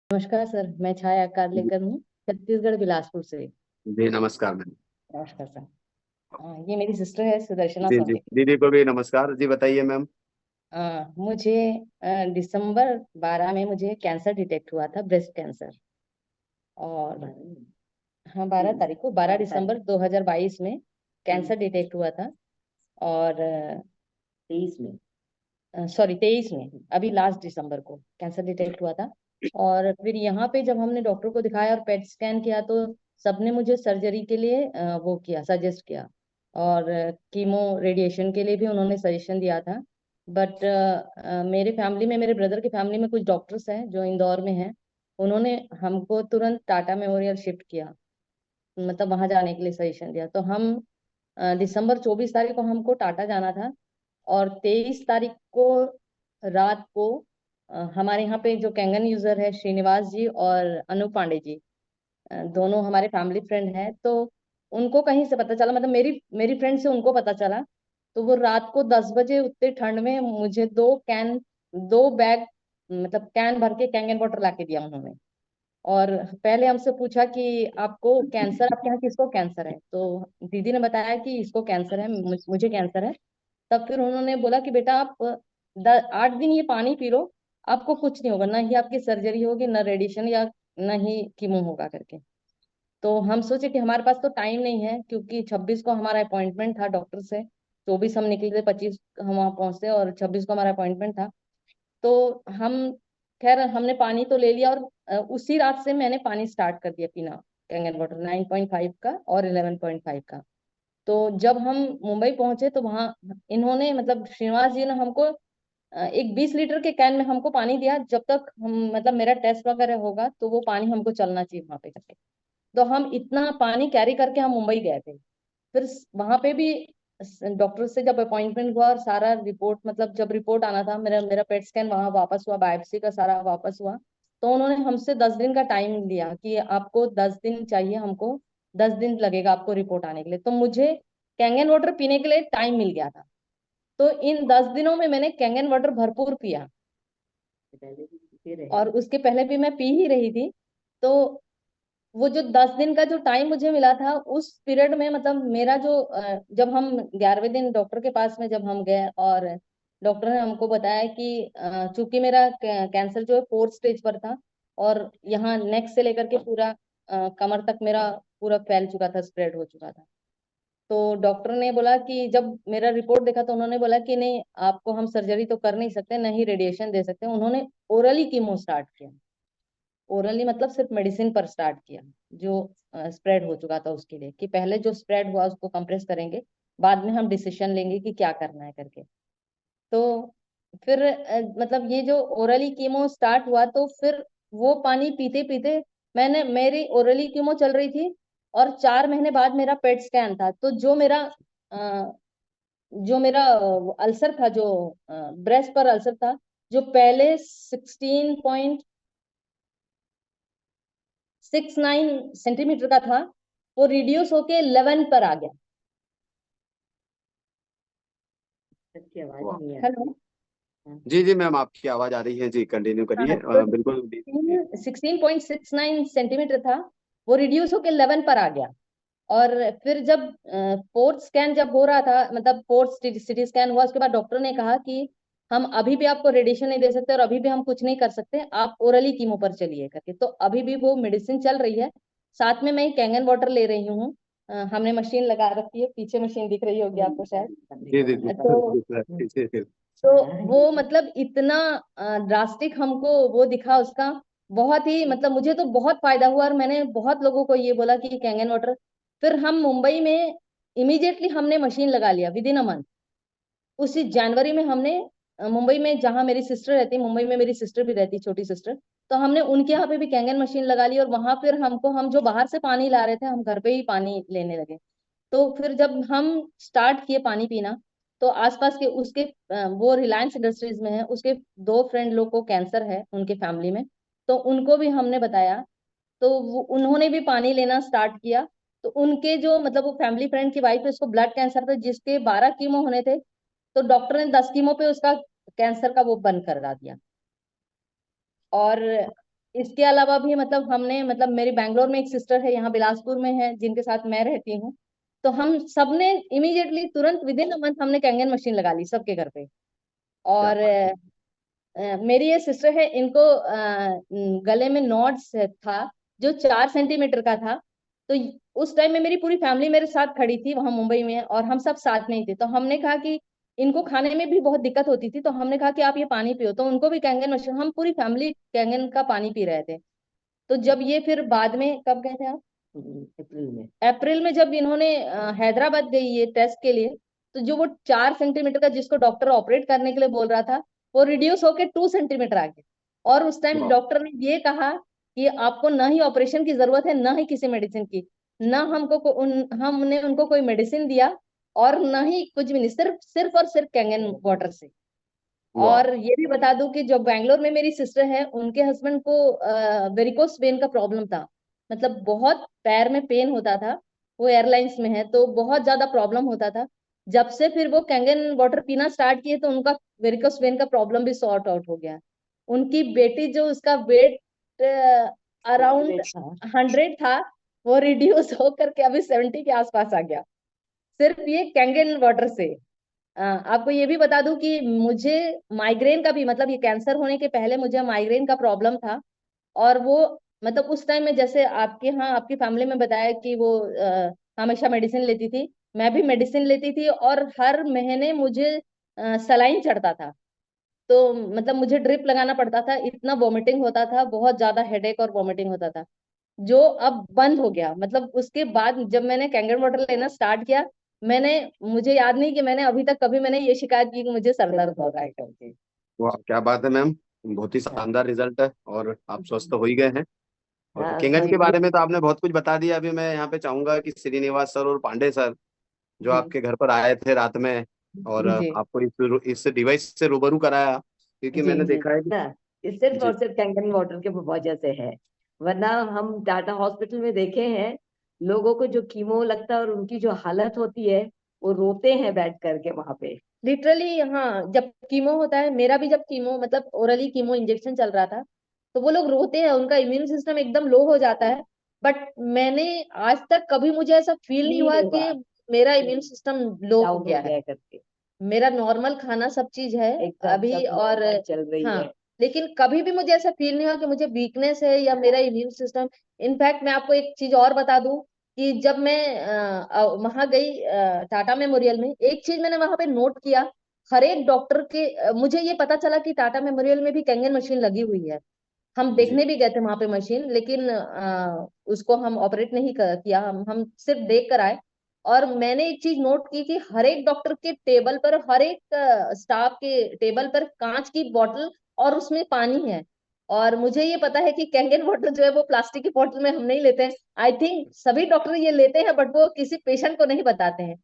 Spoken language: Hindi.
नमस्कार सर, मैं छाया कारलेकर हूँ, छत्तीसगढ़ बिलासपुर से। जी नमस्कार मैम। नमस्कार सर। ये मेरी सिस्टर है सुदर्शना जी जी, सौतेला। दीदी को भी नमस्कार। जी बताइए मैम। मुझे दिसंबर 12 में मुझे कैंसर डिटेक्ट हुआ था, ब्रेस्ट कैंसर। और हाँ, 12 तारीख को, 12 दिसंबर 2022 में कैंसर डिटेक्ट हुआ था। और 23 में, सॉरी 23 में, अभी लास्ट दिसंबर को कैंसर डिटेक्ट हुआ था। और फिर यहाँ पे जब हमने डॉक्टर को दिखाया और पेट स्कैन किया तो सबने मुझे सर्जरी के लिए वो किया, सजेस्ट किया। और कीमो रेडिएशन के लिए भी उन्होंने सजेशन दिया था। बट मेरे फैमिली में, मेरे ब्रदर की फैमिली में कुछ डॉक्टर्स हैं जो इंदौर में हैं। उन्होंने हमको तुरंत टाटा मेमोरियल शिफ्ट किया, मतलब वहां जाने के लिए सजेशन दिया। तो हम दिसंबर 24 तारीख को हमको टाटा जाना था। और 23 तारीख को रात को हमारे यहाँ पे जो कैंगन यूजर है श्रीनिवास जी और अनु पांडे जी, दोनों हमारे फैमिली फ्रेंड हैं। तो उनको कहीं से पता चला, मतलब मेरी मेरी फ्रेंड से उनको पता चला। तो वो रात को 10 बजे उतने ठंड में मुझे 2 कैन, 2 बैग, मतलब कैन भर के कैंगन वाटर ला के दिया उन्होंने। और पहले हमसे पूछा कि आपको कैंसर, आपके यहाँ किसको कैंसर है? तो दीदी ने बताया कि इसको कैंसर है, मुझे कैंसर है। तब फिर उन्होंने बोला कि बेटा आप 8 दिन ये पानी पी लो, आपको कुछ नहीं होगा, ना ही आपकी सर्जरी होगी, ना रेडिएशन, या ना ही कीमो होगा करके। तो हम सोचे कि हमारे पास तो टाइम नहीं है, क्योंकि 26 को हमारा अपॉइंटमेंट था डॉक्टर से। 24 हम निकले थे, 25 हम वहाँ पहुंचे और 26 को हमारा अपॉइंटमेंट था। तो हम, खैर हमने पानी तो ले लिया। और उसी रात से मैंने पानी स्टार्ट कर दिया पीना, कैंगन वाटर 9.5 का और 11.5 का। तो जब हम मुंबई पहुंचे तो वहाँ इन्होंने, मतलब श्रीनिवास जी ने हमको एक 20 लीटर के कैन में हमको पानी दिया। जब तक हम, मतलब मेरा टेस्ट वगैरह होगा तो वो पानी हमको चलना चाहिए वहां पे करके। तो हम इतना पानी कैरी करके हम मुंबई गए थे। फिर वहां पे भी डॉक्टर से जब अपॉइंटमेंट हुआ और सारा रिपोर्ट, मतलब जब रिपोर्ट आना था, मेरा मेरा पेट स्कैन वहां वापस हुआ, बायोप्सी का सारा वापस हुआ। तो उन्होंने हमसे 10 दिन का टाइम लिया कि आपको 10 दिन चाहिए हमको, 10 दिन लगेगा आपको रिपोर्ट आने के लिए। तो मुझे कैंगन वाटर पीने के लिए टाइम मिल गया था। तो इन 10 दिनों में मैंने कैंगन वाटर भरपूर पिया। और उसके पहले भी मैं पी ही रही थी। तो वो जो 10 दिन का जो टाइम मुझे मिला था उस पीरियड में, मतलब मेरा जो जब हम 11वें दिन डॉक्टर के पास में जब हम गए, और डॉक्टर ने हमको बताया कि चूंकि मेरा कैंसर जो है 4th स्टेज पर था। और यहाँ नेक से लेकर के पूरा कमर तक मेरा पूरा फैल चुका था, स्प्रेड हो चुका था। तो डॉक्टर ने बोला कि, जब मेरा रिपोर्ट देखा तो उन्होंने बोला कि नहीं, आपको हम सर्जरी तो कर नहीं सकते, नहीं रेडिएशन दे सकते। उन्होंने ओरली कीमो स्टार्ट किया। ओरली मतलब सिर्फ मेडिसिन पर स्टार्ट किया, जो स्प्रेड हो चुका था उसके लिए, कि पहले जो स्प्रेड हुआ उसको कंप्रेस करेंगे, बाद में हम डिसीजन लेंगे कि क्या करना है करके। तो फिर मतलब ये जो ओरली कीमो स्टार्ट हुआ तो फिर वो पानी पीते पीते मेरी ओरली कीमो चल रही थी। और 4 महीने बाद मेरा पेट स्कैन था। तो अ, जो मेरा अल्सर था, जो ब्रेस्ट पर अल्सर था, जो पहले 16.69 सेंटीमीटर का था, वो रिड्यूस होके 11 पर आ गया। सबकी आवाज वाह। नहीं है। हेलो। जी जी मैम, आपकी आवाज आ रही है। जी कंटिन्यू हाँ, करिए। तो बिल्कुल। 16.69 सेंटीमीटर था, वो रिड्यूस होके 11 पर आ गया। और फिर जब 4th स्कैन जब हो रहा था, मतलब 4th सिटी स्कैन हुआ, उसके बाद डॉक्टर ने कहा कि हम अभी भी आपको रेडिएशन नहीं दे सकते और अभी भी हम कुछ नहीं कर सकते, आप ओरली कीमो पर चलिए करके। तो अभी भी वो मेडिसिन चल रही है। साथ में मैं कैंगन वाटर ले रही हूँ। हमने मशीन लगा रखी है, पीछे मशीन दिख रही होगी आपको शायद। जी जी जी। तो जी, जी। तो वो मतलब इतना ड्रास्टिक हमको वो दिखा उसका। बहुत ही, मतलब मुझे तो बहुत फायदा हुआ और मैंने बहुत लोगों को ये बोला कि कैंगन वाटर। फिर हम मुंबई में इमीडिएटली हमने मशीन लगा लिया, विद इन अ मंथ। उसी जनवरी में हमने मुंबई में, जहाँ मेरी सिस्टर रहती, मुंबई में मेरी सिस्टर भी रहती, छोटी सिस्टर। तो हमने उनके यहाँ पे भी कैंगन मशीन लगा ली, और वहां फिर हमको, हम जो बाहर से पानी ला रहे थे, हम घर पे ही पानी लेने लगे। तो फिर जब हम स्टार्ट किए पानी पीना, तो आसपास के उसके वो रिलायंस इंडस्ट्रीज में है, उसके 2 फ्रेंड लोग को कैंसर है उनके फैमिली में। तो उनको भी हमने बताया। तो उन्होंने भी पानी लेना स्टार्ट किया। तो उनके जो, मतलब वो फैमिली फ्रेंड की वाइफ है, उसको ब्लड कैंसर था, जिसके 12 कीमो होने थे। तो डॉक्टर ने 10 कीमो पे उसका कैंसर का वो बंद करा दिया। और इसके अलावा भी मतलब हमने मतलब मेरी बैंगलोर में एक सिस्टर है, यहाँ बिलासपुर में है, जिनके साथ मैं रहती हूँ। तो हम सबने इमीडिएटली तुरंत विद इन अ मंथ हमने कैंगन मशीन लगा ली सबके घर पे। क्या और बात है। मेरी ये सिस्टर है, इनको गले में नॉड्स था जो 4 सेंटीमीटर का था। तो उस टाइम में मेरी पूरी फैमिली मेरे साथ खड़ी थी वहां मुंबई में, और हम सब साथ में ही थे। तो हमने कहा कि इनको खाने में भी बहुत दिक्कत होती थी, तो हमने कहा कि आप ये पानी पियो। तो उनको भी कैंगन मशीन, हम पूरी फैमिली कैंगन का पानी पी रहे थे। तो जब ये फिर बाद में, कब गए थे आप? अप्रैल में। अप्रैल में जब इन्होंने हैदराबाद गई ये टेस्ट के लिए, तो जो वो 4 सेंटीमीटर का जिसको डॉक्टर ऑपरेट करने के लिए बोल रहा था, वो रिड्यूस होके 2 सेंटीमीटर आ गया। और उस टाइम वाह। डॉक्टर ने ये कहा कि आपको ना ही ऑपरेशन की जरूरत है, ना ही किसी मेडिसिन की। ना हमने उनको कोई मेडिसिन दिया, और ना ही कुछ भी नहीं, सिर्फ सिर्फ और सिर्फ कैंगन वाटर से। वाह। और ये भी बता दूं कि जो बैंगलोर में मेरी सिस्टर है, उनके हस्बैंड को वेरिकोस वेन का प्रॉब्लम था। मतलब बहुत पैर में पेन होता था। वो एयरलाइंस में है, तो बहुत ज्यादा प्रॉब्लम होता था। जब से फिर वो कैंगन वाटर पीना स्टार्ट किए, तो उनका वेरिकोस वेन का प्रॉब्लम भी सॉर्ट आउट हो गया। उनकी बेटी, जो उसका वेट अराउंड 100 था, वो रिड्यूस होकर के अभी 70 के आसपास आ गया, सिर्फ ये कैंगन वाटर से। आपको ये भी बता दूं कि मुझे माइग्रेन का भी, मतलब ये कैंसर होने के पहले मुझे माइग्रेन का प्रॉब्लम था। और वो मतलब उस टाइम में, जैसे आपके यहाँ आपकी फैमिली में बताया कि वो हमेशा मेडिसिन लेती थी, मैं भी मेडिसिन लेती थी, और हर महीने मुझे सलाइन चढ़ता था। तो मतलब मुझे ड्रिप लगाना पड़ता था, इतना वॉमिटिंग होता था, बहुत ज्यादा हेडेक और वॉमिटिंग होता था, जो अब बंद हो गया। मतलब उसके बाद जब मैंने कैंगन वाटर लेना स्टार्ट किया, मैंने, मुझे याद नहीं कि मैंने अभी तक कभी मैंने ये शिकायत की कि मुझे सर दर्द हो रहा है करके। वाह, क्या बात है मैम। बहुत ही हाँ शानदार रिजल्ट है और आप स्वस्थ हो ही गए हैं। और हाँ किंगज हाँ, के बारे में तो आपने बहुत कुछ बता दिया। अभी मैं यहाँ पे चाहूंगा कि श्रीनिवास सर और पांडे सर जो जी आपके घर पर आए थे रात में और जी आपको इस डिवाइस से रूबरू कराया, क्योंकि जी मैंने जी देखा है कि ना, ये सिर्फ जी और सिर्फ कैंगन वाटर के वजह से है। वरना हम टाटा हॉस्पिटल में देखे हैं लोगों को जो कीमो लगता है और उनकी जो हालत होती है, वो रोते हैं बैठ करके वहां पे। लिटरली, हाँ, जब कीमो होता है, मेरा भी जब कीमो मतलब ओरली कीमो इंजेक्शन चल रहा था, तो वो लोग रोते हैं, उनका इम्यून सिस्टम एकदम लो हो जाता है। बट मैंने आज तक कभी मुझे ऐसा फील नहीं फील हुआ नहीं हुआ कि मेरा इम्यून सिस्टम लो हो डाउन हो गया है। गया करके। मेरा नॉर्मल खाना सब चीज है एकदम अभी। सब और नॉर्मल चल रही हाँ, है। लेकिन कभी भी मुझे ऐसा फील नहीं हुआ कि मुझे वीकनेस है या मेरा इम्यून सिस्टम। इनफैक्ट मैं आपको एक चीज और बता दूं कि जब मैं वहां गई टाटा मेमोरियल में, एक चीज मैंने वहां पे नोट किया। हर एक डॉक्टर के मुझे ये पता चला कि टाटा मेमोरियल में भी कैंगन मशीन लगी हुई है। हम जी देखने भी गए थे वहां पे मशीन, लेकिन उसको हम ऑपरेट नहीं किया, हम सिर्फ देख कर आए। और मैंने एक चीज नोट की कि हर एक डॉक्टर के टेबल पर, हर एक स्टाफ के टेबल पर कांच की बोतल और उसमें पानी है। और मुझे ये पता है कि कैंगन वाटर जो है वो प्लास्टिक की बोतल में हम नहीं लेते हैं। आई थिंक सभी डॉक्टर ये लेते हैं, बट वो किसी पेशेंट को नहीं बताते हैं।